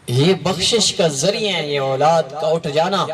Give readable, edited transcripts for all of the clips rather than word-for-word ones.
یہ بخشش کا ذریعہ ہے، یہ اولاد کا اٹھ جانا،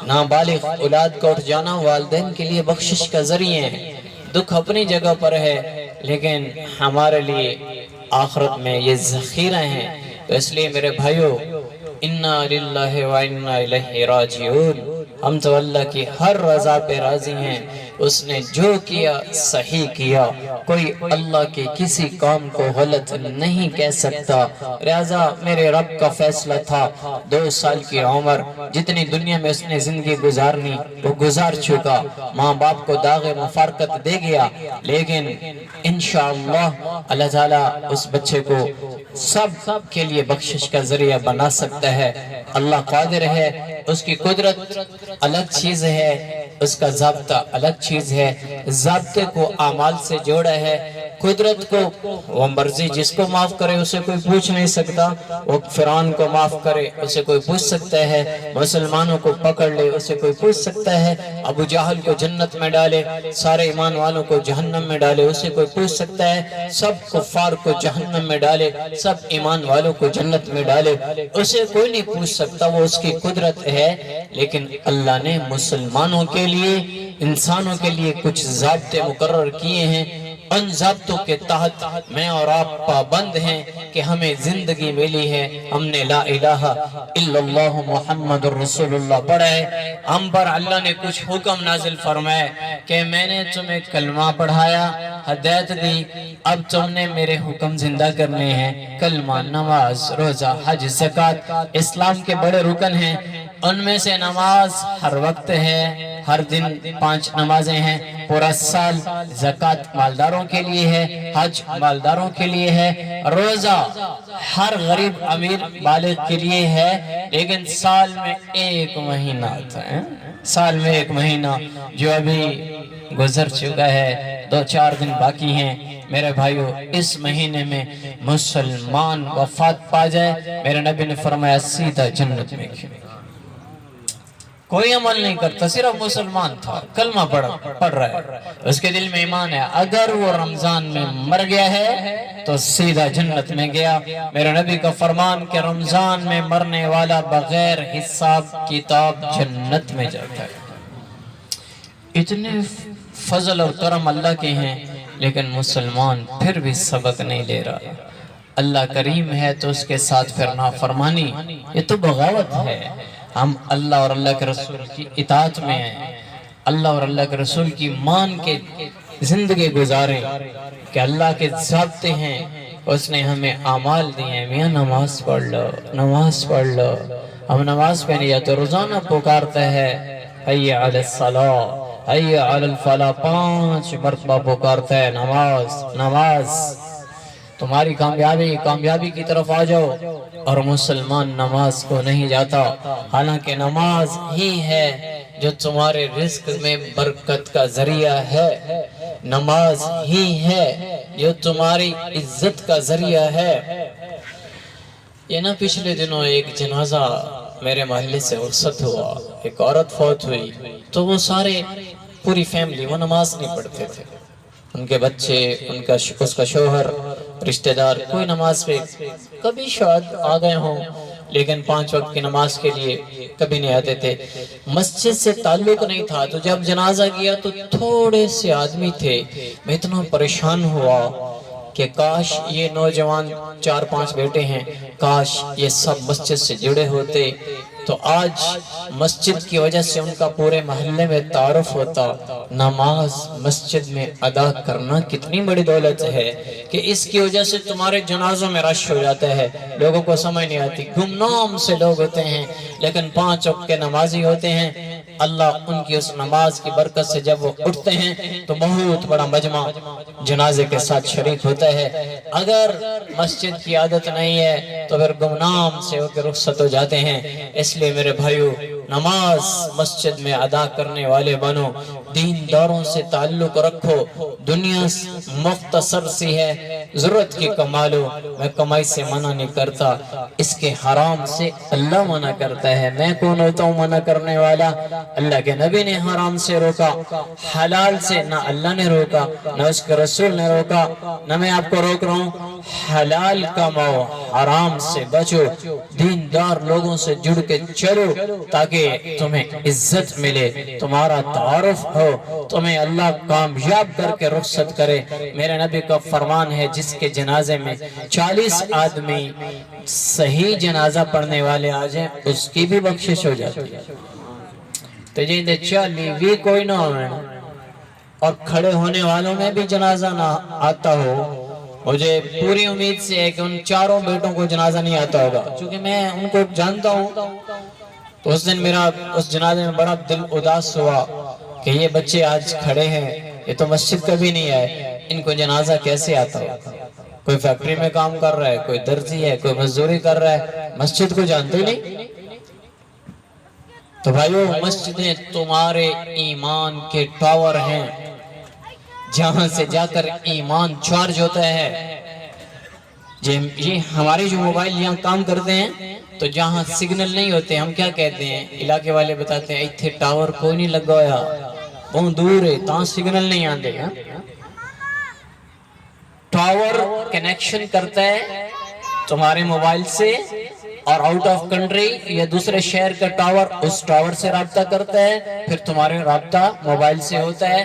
نابالغ اولاد کا اٹھ جانا والدین کے لیے بخشش کا ذریعہ ہے۔ دکھ اپنی جگہ پر ہے، لیکن ہمارے لیے آخرت میں یہ ذخیرہ ہیں۔ تو اس لیے میرے بھائیو، اِنَّا لِلَّهِ وَإِنَّا إِلَيْهِ راجعون، ہم تو اللہ کی ہر رضا پہ راضی ہیں۔ اس نے جو کیا صحیح کیا، کوئی اللہ کے کسی کام کو غلط نہیں کہہ سکتا۔ لہذا میرے رب کا فیصلہ تھا، 2 سال کی عمر جتنی دنیا میں اس نے زندگی گزارنی وہ گزار چکا، ماں باپ کو داغ مفارقت دے گیا، لیکن انشاءاللہ اللہ تعالیٰ اس بچے کو سب کے لیے بخشش کا ذریعہ بنا سکتا ہے۔ اللہ قادر ہے، اس کی قدرت الگ چیز ہے، اس کا ضابطہ الگ چیز ہے۔ ضابطے کو اعمال سے جوڑا ہے، قدرت کو وہ مرضی جس کو معاف کرے اسے کوئی پوچھ نہیں سکتا، وہ فرعون کو معاف کرے اسے کوئی پوچھ سکتا ہے، مسلمانوں کو پکڑ لے اسے کوئی پوچھ سکتا ہے، ابو جہل کو جنت میں ڈالے، سارے ایمان والوں کو جہنم میں ڈالے اسے کوئی پوچھ سکتا ہے، سب کفار کو جہنم میں ڈالے سب ایمان والوں کو جنت میں ڈالے اسے کوئی نہیں پوچھ سکتا، وہ اس کی قدرت ہے۔ لیکن اللہ نے مسلمانوں کے لیے، انسانوں کے لیے کچھ ضابطے مقرر کیے ہیں، ان ضابطوں کے تحت میں اور آپ پابند ہیں کہ ہمیں زندگی ملی ہے، ہم نے لا الہ الا اللہ محمد رسول اللہ پڑھا ہے، ہم پر اللہ نے کچھ حکم نازل فرمائے کہ میں نے تمہیں کلمہ پڑھایا، ہدایت دی، اب تم نے میرے حکم زندہ کرنے ہیں۔ کلمہ، نماز، روزہ، حج، زکوٰۃ اسلام کے بڑے رکن ہیں، ان میں سے نماز ہر وقت ہے، ہر دن 5 نمازیں ہیں، پورا سال زکوٰۃ مالداروں کے لیے ہے، حج مالداروں کے لیے ہے، روزہ ہر غریب امیر بالغ کے لیے ہے، لیکن سال میں 1 مہینہ آتا ہے، سال میں 1 مہینہ جو ابھی گزر چکا ہے، 2-4 دن باقی ہیں۔ میرے بھائیو، اس مہینے میں مسلمان وفات پا جائے، میرے نبی نے فرمایا سیدھا جنت میں کیوں، کوئی عمل نہیں کرتا، صرف مسلمان تھا، کلمہ پڑھ رہا ہے، اس کے دل میں ایمان ہے، اگر وہ رمضان میں مر گیا ہے تو سیدھا جنت میں گیا۔ میرے نبی کا فرمان کہ رمضان میں مرنے والا بغیر حساب کتاب جنت میں جاتا ہے۔ اتنے فضل اور کرم اللہ کے ہیں، لیکن مسلمان پھر بھی سبق نہیں لے رہا۔ اللہ کریم ہے تو اس کے ساتھ پھر نافرمانی، یہ تو بغاوت ہے۔ ہم اللہ اور اللہ کے رسول کی اطاعت میں ہیں، اللہ اور اللہ کے رسول کی مان کے زندگی گزاریں کہ اللہ کے ضابطے ہیں، اس نے ہمیں اعمال دیے ہیں۔ میاں نماز پڑھ لو، نماز پڑھ لو، ہم نماز پہ نہیں جاتے، روزانہ پکارتا ہے حی علی الصلاۃ، حی علی الفلاح، 5 مرتبہ پکارتا ہے نماز نماز، تمہاری کامیابی کی طرف آ جاؤ، اور مسلمان نماز کو نہیں جاتا، حالانکہ نماز ہی ہے جو تمہارے رزق میں برکت کا ذریعہ ہے، نماز ہی ہے جو تمہاری عزت کا ذریعہ ہے۔ یہ نا پچھلے دنوں ایک جنازہ میرے محلے سے رخصت ہوا، ایک عورت فوت ہوئی، تو وہ سارے پوری فیملی وہ نماز نہیں پڑھتے تھے، ان کے بچے، اس کا شوہر، رشتہ دار، کوئی نماز پہ کبھی شاید آ گئے ہوں، لیکن 5 وقت کی نماز کے لیے کبھی نہیں آتے تھے۔ مسجد سے تعلق نہیں تھا، تو جب جنازہ گیا تو تھوڑے سے آدمی تھے، میں اتنا پریشان ہوا کہ کاش یہ نوجوان 4-5 بیٹے ہیں، کاش یہ سب مسجد سے جڑے ہوتے تو آج مسجد کی وجہ سے ان کا پورے محلے میں تعارف ہوتا۔ نماز مسجد میں ادا کرنا کتنی بڑی دولت ہے کہ اس کی وجہ سے تمہارے جنازوں میں رش ہو جاتا ہے، لوگوں کو سمجھ نہیں آتی، گمنام سے لوگ ہوتے ہیں لیکن 5 وقت کے نمازی ہوتے ہیں۔ اللہ ان کی اس نماز کی برکت سے جب وہ اٹھتے ہیں تو بہت بڑا مجمع جنازے کے ساتھ شریک ہوتا ہے۔ اگر مسجد کی عادت نہیں ہے تو پھر گمنام سے ہو کے رخصت ہو جاتے ہیں۔ اس لیے میرے بھائیو، نماز مسجد میں ادا کرنے والے بنو، دینداروں سے تعلق رکھو، دنیا مختصر سی ہے، ضرورت کی کما لو، میں کمائی سے منع نہیں کرتا، اس کے حرام سے اللہ منع کرتا ہے، میں کون ہوتا ہوں منع کرنے والا؟ اللہ کے نبی نے حرام سے روکا، حلال سے نہ اللہ نے روکا نہ اس کے رسول نے روکا، نہ میں آپ کو روک رہا ہوں۔ حلال کماؤ، حرام سے بچو، دیندار لوگوں سے جڑ کے چلو تاکہ تمہیں عزت ملے، تمہارا تعارف ہو، تمہیں اللہ کامیاب کر کے رخصت کرے۔ میرے نبی کا فرمان ہے جس کے جنازے میں 40 آدمی صحیح جنازہ پڑھنے والے آ جائیں اس کی بھی بخشش ہو جاتی ہے۔ تو جیندے 40 بھی کوئی نہ ہوئے اور کھڑے ہونے والوں میں بھی جنازہ نہ آتا ہو، مجھے پوری امید سے ہے کہ ان چاروں بیٹوں کو جنازہ نہیں آتا ہوگا، چونکہ میں ان کو جانتا ہوں۔ تو اس دن میرا اس جنازے میں بڑا دل اداس ہوا کہ یہ بچے آج کھڑے ہیں، یہ تو مسجد کبھی نہیں آئے، ان کو جنازہ کیسے آتا ہو؟ کوئی فیکٹری میں کام کر رہا ہے، کوئی درزی ہے، کوئی مزدوری کر رہا ہے، مسجد کو جانتے نہیں۔ تو بھائیو، مسجدیں تمہارے ایمان کے ٹاور ہیں، جہاں سے جا کر ایمان چارج ہوتا ہے۔ یہ ہمارے جو موبائل یہاں کام کرتے ہیں تو جہاں سگنل نہیں ہوتے ہم کیا کہتے ہیں؟ علاقے والے بتاتے ہیں ایتھے ٹاور کوئی نہیں لگا ہویا، بہت دور ہے، تاں سگنل نہیں آندے۔ ٹاور کنیکشن کرتا ہے تمہارے موبائل سے، اور آؤٹ آف کنٹری یا دوسرے شہر کا ٹاور اس ٹاور سے رابطہ کرتا ہے، پھر تمہارے رابطہ موبائل سے ہوتا ہے۔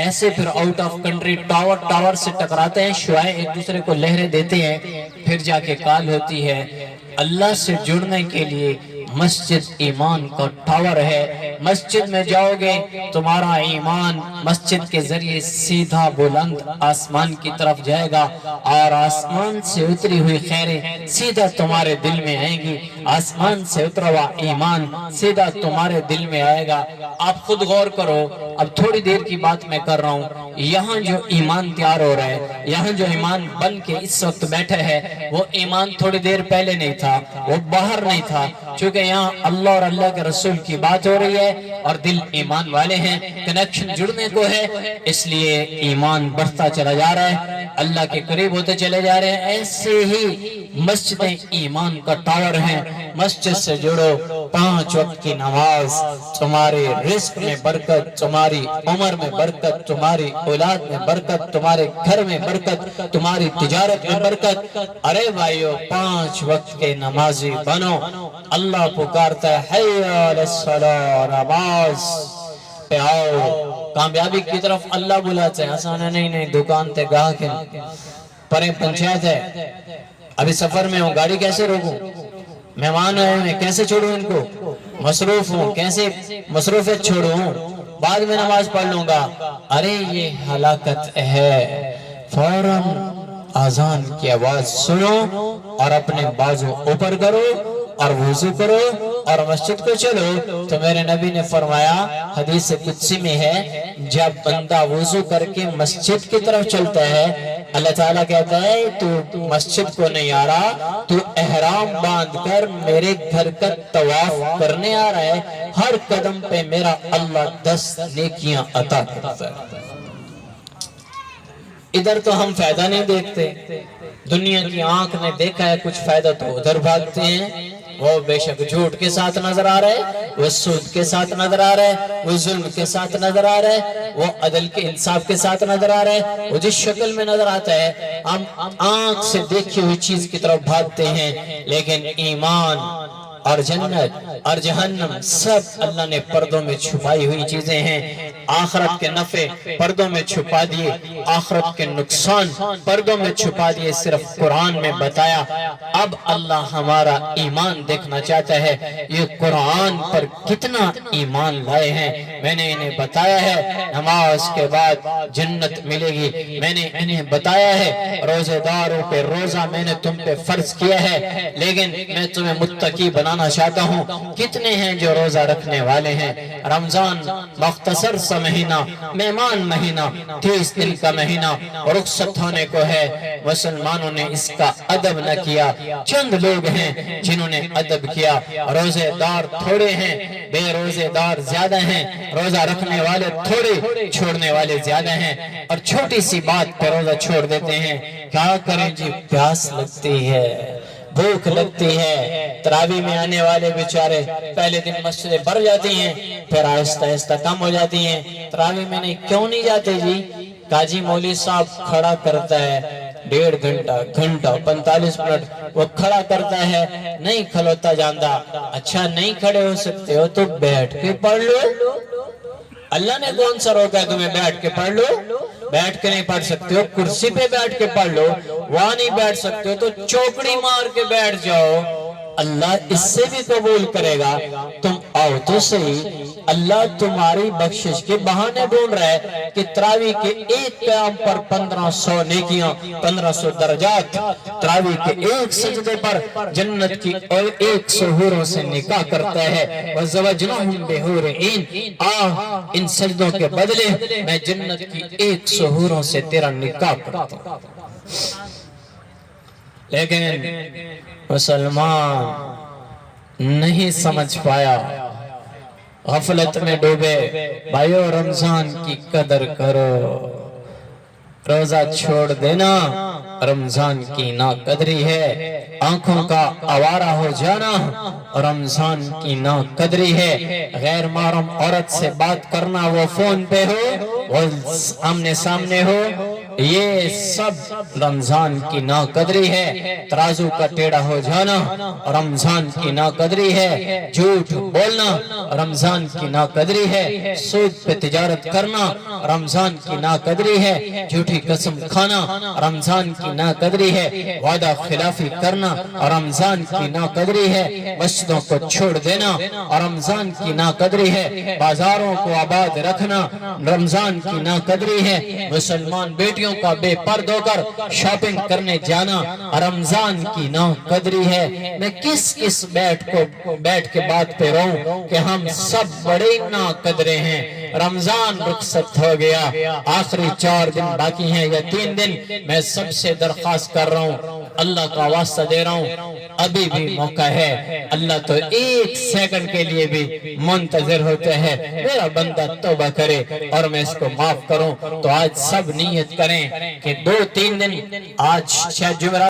ایسے پھر آؤٹ آف کنٹری ٹاور سے ٹکراتے ہیں، شعاعیں ایک دوسرے کو لہریں دیتے ہیں، پھر جا کے کال ہوتی ہے۔ اللہ سے جڑنے کے لیے مسجد ایمان کا ٹاور ہے۔ مسجد میں جاؤ گے تمہارا ایمان مسجد کے ذریعے سیدھا بلند آسمان کی طرف جائے گا، اور آسمان سے اتری ہوئی خیریں سیدھا تمہارے دل میں آئیں گی، آسمان سے اترا ہوا ایمان سیدھا تمہارے دل میں آئے گا۔ آپ خود غور کرو، اب تھوڑی دیر کی بات میں کر رہا ہوں، یہاں جو ایمان تیار ہو رہا ہے، یہاں جو ایمان بن کے اس وقت بیٹھا ہے، وہ ایمان تھوڑی دیر پہلے نہیں تھا، وہ باہر نہیں تھا، چونکہ یہاں اللہ اور اللہ کے رسول کی بات ہو رہی ہے اور دل ایمان والے ہیں، کنیکشن جڑنے کو ہے، اس لیے ایمان بڑھتا چلا جا رہا ہے، اللہ کے قریب ہوتے چلے جا رہے ہیں۔ ایسے ہی مسجدیں ایمان کا ٹاور ہیں، مسجد سے جڑو، 5 وقت کی نماز، تمہارے رزق میں برکت، تمہاری عمر میں برکت، تمہاری اولاد میں برکت، تمہارے گھر میں برکت، تمہاری تجارت میں برکت۔ ارے بھائیو، 5 وقت کے نمازی بنو، اللہ پکارتا ہے حی علی الصلاۃ، نماز پہ آؤ، کامیابی کی طرف اللہ بلاتا ہے۔ آسان ہے نہیں، دکان تے گاہک ہے، پرے پنچایت ہے، ابھی سفر میں ہوں، گاڑی کیسے روکوں؟ مہمان آئے ہیں، کیسے چھوڑوں ان کو؟ مصروف ہوں، کیسے مصروفیت چھوڑوں؟ بعد میں نماز پڑھ لوں گا۔ ارے یہ ہلاکت ہے، فوراً آذان کی آواز سنو اور اپنے بازو اوپر کرو اور وضو کرو اور مسجد کو چلو۔ تو میرے نبی نے فرمایا، حدیث قدسی میں ہے، جب بندہ وضو کر کے مسجد کی طرف چلتا ہے، اللہ تعالیٰ کہتا ہے تو مسجد کو نہیں آ رہا، تو احرام باندھ کر میرے گھر کا طواف کرنے آ رہا ہے، ہر قدم پہ میرا اللہ 10 نیکیاں عطا کرتا ہے۔ ادھر تو ہم فائدہ نہیں دیکھتے، دنیا کی آنکھ نے دیکھا ہے کچھ فائدہ تو ادھر بھاگتے ہیں۔ وہ بے شک جھوٹ کے ساتھ نظر آ رہا ہے، وہ سود کے ساتھ نظر آ رہا ہے، وہ ظلم کے ساتھ نظر آ رہا ہے، وہ عدل کے انصاف کے ساتھ نظر آ رہا ہے، وہ جس شکل میں نظر آتا ہے ہم آنکھ سے دیکھی ہوئی چیز کی طرف بھاگتے ہیں، لیکن ایمان اور جنت اور جہنم سب اللہ نے پردوں میں چھپائی ہوئی چیزیں ہیں۔ آخرت کے نفع پردوں میں چھپا دیے، آخرت کے نقصان پردوں میں چھپا دیے، صرف قرآن میں بتایا۔ اب اللہ ہمارا ایمان دیکھنا چاہتا ہے، یہ قرآن پر کتنا ایمان لائے ہیں۔ میں نے انہیں بتایا ہے نماز کے بعد جنت ملے گی، میں نے انہیں بتایا ہے روزے داروں پہ روزہ میں نے تم پہ فرض کیا ہے، لیکن میں تمہیں متقی بنا بتانا چاہتا ہوں کتنے ہیں جو روزہ رکھنے والے ہیں۔ رمضان مختصر سا مہینہ، مہمان مہینہ، 30 دن کا مہینہ رخصت ہونے کو ہے، مسلمانوں نے اس کا ادب نہ کیا۔ چند لوگ ہیں جنہوں نے ادب کیا، روزے دار تھوڑے ہیں، بے روزے دار زیادہ ہیں، روزہ رکھنے والے تھوڑے، چھوڑنے والے زیادہ ہیں، اور چھوٹی سی بات پہ روزہ چھوڑ دیتے ہیں۔ کیا کریں جی، پیاس لگتی ہے، بھوک لگتی ہے۔ تراویح میں آنے والے بیچارے پہلے دن مسجدیں بھر جاتی ہیں، پھر آہستہ آہستہ کم ہو جاتی ہیں۔ تراویح میں کیوں نہیں جاتے جی؟ قاضی مولوی صاحب کھڑا کرتا ہے 1.5 گھنٹہ 45 منٹ وہ کھڑا کرتا ہے، نہیں کھلوتا جاندہ۔ اچھا نہیں کھڑے ہو سکتے ہو تو بیٹھ کے پڑھ لو۔ اللہ نے کون سا روکا ہے تمہیں بیٹھ کے پڑھ لو؟ بیٹھ کے نہیں پڑھ سکتے ہو کرسی پہ بیٹھ کے پڑھ لو، وہاں نہیں بیٹھ سکتے ہو تو چوکڑی مار کے بیٹھ جاؤ، اللہ اس سے بھی قبول کرے گا۔ تم آؤ تو صحیح، اللہ تمہاری بخشش کے بہانے ڈھونڈ رہا ہے کہ تراویح کے ایک قیام پر 1500 نیکیاں، 1500 درجات، تراویح کے ایک سجدے پر جنت کی اور 100 حوروں سے نکاح کرتا ہے۔ وَزَوَجْنَاهُمْ بِحُورٍ عِينٍ، ان سجدوں کے بدلے میں جنت کی 100 حوروں سے تیرا نکاح کرتا ہوں۔ لیکن مسلمان نہیں سمجھ پایا، غفلت میں ڈوبے۔ بھائیو رمضان کی قدر کرو، روزہ چھوڑ دینا رمضان کی ناقدری ہے، آنکھوں کا آوارہ ہو جانا رمضان کی ناقدری ہے، غیر محرم عورت سے بات کرنا، وہ فون پہ ہو، وہ آمنے سامنے ہو، یہ سب رمضان کی ناقدری ہے۔ ترازو کا ٹیڑھا ہو جانا رمضان کی ناقدری ہے، جھوٹ بولنا رمضان کی ناقدری ہے، سود پہ تجارت کرنا رمضان کی ناقدری ہے، جھوٹی قسم کھانا رمضان کی ناقدری ہے، وعدہ خلافی کرنا رمضان کی ناقدری ہے، مسجدوں کو چھوڑ دینا رمضان کی ناقدری ہے، بازاروں کو آباد رکھنا رمضان کی ناقدری ہے، مسلمان بیٹیوں کا بے پرد ہو کر شاپنگ کرنے جانا رمضان کی ناقدری ہے۔ میں کس بیٹھ کے بات پہ رہوں کہ ہم سب بڑے ناقدرے ہیں۔ رمضان رخصت ہو گیا، آخری 4 دن باقی ہیں یا 3 دن، میں سب سے درخواست کر رہا ہوں، اللہ کا واسطہ دے رہا ہوں، ابھی بھی موقع ہے۔ اللہ تو 1 سیکنڈ کے لیے بھی منتظر ہوتے ہیں، میرا بندہ توبہ کرے اور میں اس کو معاف کروں۔ تو آج سب نیت کریں کہ 2-3 دن، آج 6 جمعرات